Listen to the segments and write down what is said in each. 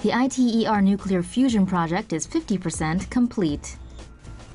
The ITER nuclear fusion project is 50% complete.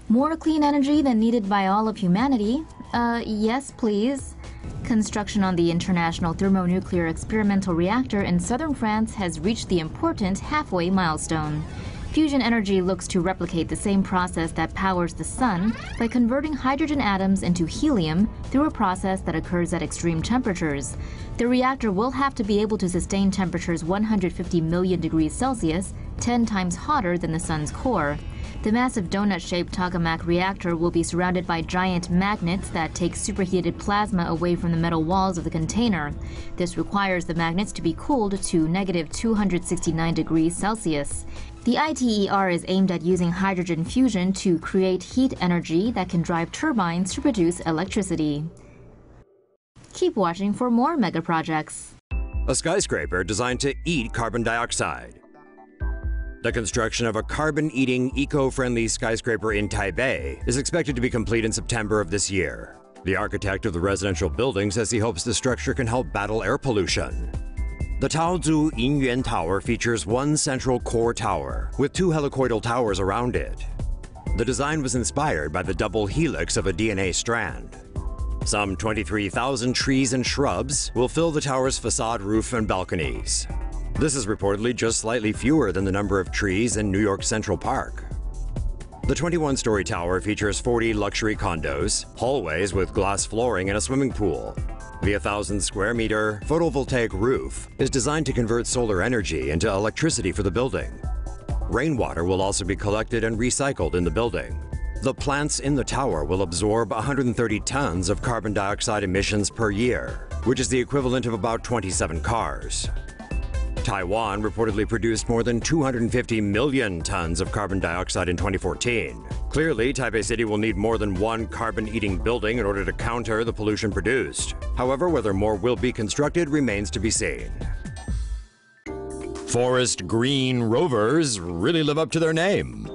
More clean energy than needed by all of humanity? Yes, please. Construction on the International Thermonuclear experimental reactor in southern France has reached the important halfway milestone. Fusion energy looks to replicate the same process that powers the sun by converting hydrogen atoms into helium through a process that occurs at extreme temperatures. The reactor will have to be able to sustain temperatures 150 million degrees Celsius, 10 times hotter than the sun's core. The massive donut-shaped tokamak reactor will be surrounded by giant magnets that take superheated plasma away from the metal walls of the container. This requires the magnets to be cooled to negative 269 degrees Celsius. The ITER is aimed at using hydrogen fusion to create heat energy that can drive turbines to produce electricity. Keep watching for more mega projects. A skyscraper designed to eat carbon dioxide. The construction of a carbon-eating, eco-friendly skyscraper in Taipei is expected to be complete in September of this year. The architect of the residential building says he hopes the structure can help battle air pollution. The Taozu Yinyuan Tower features one central core tower, with two helicoidal towers around it. The design was inspired by the double helix of a DNA strand. Some 23,000 trees and shrubs will fill the tower's facade, roof, and balconies. This is reportedly just slightly fewer than the number of trees in New York's Central Park. The 21-story tower features 40 luxury condos, hallways with glass flooring, and a swimming pool. The 1,000-square-meter photovoltaic roof is designed to convert solar energy into electricity for the building. Rainwater will also be collected and recycled in the building. The plants in the tower will absorb 130 tons of carbon dioxide emissions per year, which is the equivalent of about 27 cars. Taiwan reportedly produced more than 250 million tons of carbon dioxide in 2014. Clearly, Taipei City will need more than one carbon-eating building in order to counter the pollution produced. However, whether more will be constructed remains to be seen. Forest Green Rovers really live up to their name.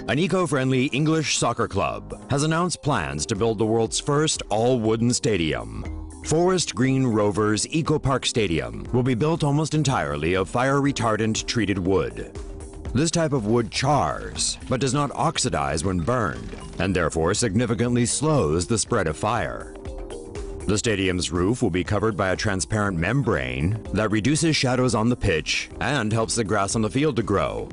An eco-friendly English soccer club has announced plans to build the world's first all-wooden stadium. Forest Green Rovers Eco Park Stadium will be built almost entirely of fire-retardant treated wood. This type of wood chars, but does not oxidize when burned, and therefore significantly slows the spread of fire. The stadium's roof will be covered by a transparent membrane that reduces shadows on the pitch and helps the grass on the field to grow.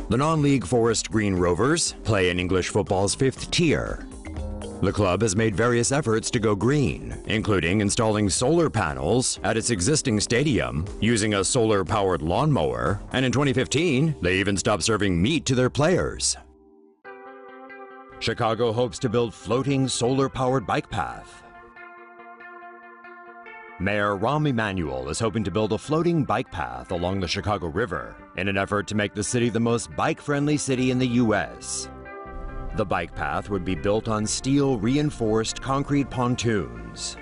The non-league Forest Green Rovers play in English football's 5th tier. The club has made various efforts to go green, including installing solar panels at its existing stadium, using a solar-powered lawnmower, and in 2015, they even stopped serving meat to their players. Chicago hopes to build floating solar-powered bike path. Mayor Rahm Emanuel is hoping to build a floating bike path along the Chicago River in an effort to make the city the most bike-friendly city in the U.S. The bike path would be built on steel-reinforced concrete pontoons,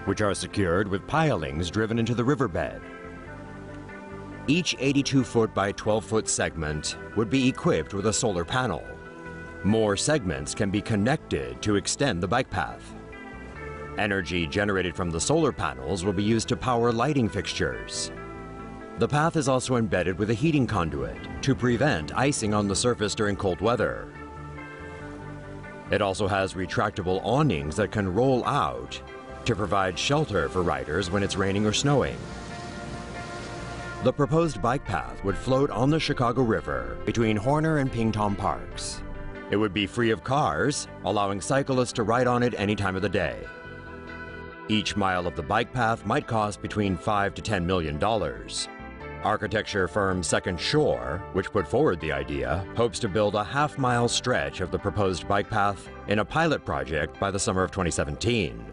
which are secured with pilings driven into the riverbed. Each 82-foot by 12-foot segment would be equipped with a solar panel. More segments can be connected to extend the bike path. Energy generated from the solar panels will be used to power lighting fixtures. The path is also embedded with a heating conduit to prevent icing on the surface during cold weather. It also has retractable awnings that can roll out to provide shelter for riders when it's raining or snowing. The proposed bike path would float on the Chicago River between Horner and Pingtom parks. It would be free of cars, allowing cyclists to ride on it any time of the day. Each mile of the bike path might cost between $5 to $10 million. Architecture firm Second Shore, which put forward the idea, hopes to build a half-mile stretch of the proposed bike path in a pilot project by the summer of 2017.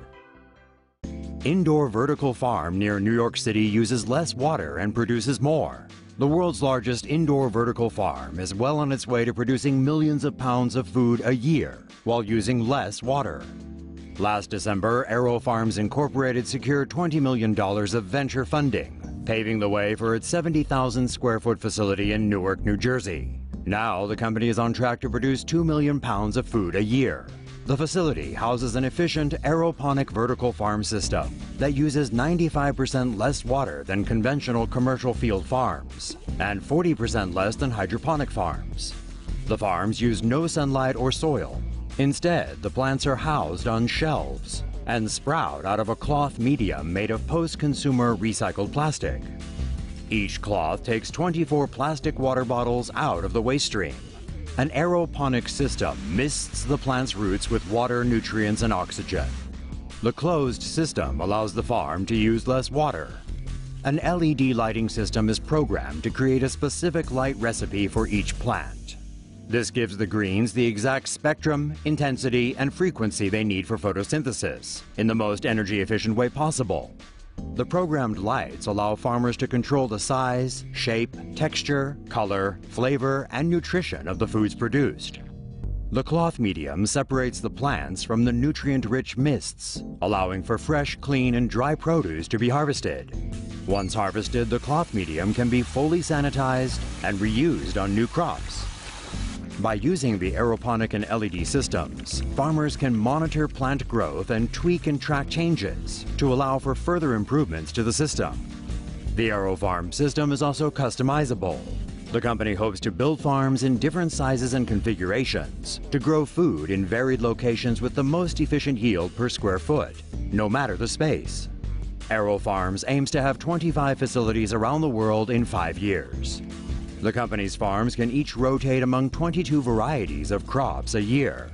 Indoor vertical farm near New York City uses less water and produces more. The world's largest indoor vertical farm is well on its way to producing millions of pounds of food a year while using less water. Last December, Aero Farms Incorporated secured $20 million of venture funding, paving the way for its 70,000 square foot facility in Newark, New Jersey. Now, the company is on track to produce 2 million pounds of food a year. The facility houses an efficient aeroponic vertical farm system that uses 95% less water than conventional commercial field farms and 40% less than hydroponic farms. The farms use no sunlight or soil. Instead, the plants are housed on shelves and sprout out of a cloth medium made of post-consumer recycled plastic. Each cloth takes 24 plastic water bottles out of the waste stream. An aeroponic system mists the plant's roots with water, nutrients, and oxygen. The closed system allows the farm to use less water. An LED lighting system is programmed to create a specific light recipe for each plant. This gives the greens the exact spectrum, intensity, and frequency they need for photosynthesis in the most energy-efficient way possible. The programmed lights allow farmers to control the size, shape, texture, color, flavor, and nutrition of the foods produced. The cloth medium separates the plants from the nutrient-rich mists, allowing for fresh, clean, and dry produce to be harvested. Once harvested, the cloth medium can be fully sanitized and reused on new crops. By using the aeroponic and LED systems, farmers can monitor plant growth and tweak and track changes to allow for further improvements to the system. The AeroFarm system is also customizable. The company hopes to build farms in different sizes and configurations to grow food in varied locations with the most efficient yield per square foot, no matter the space. AeroFarms aims to have 25 facilities around the world in 5 years. The company's farms can each rotate among 22 varieties of crops a year.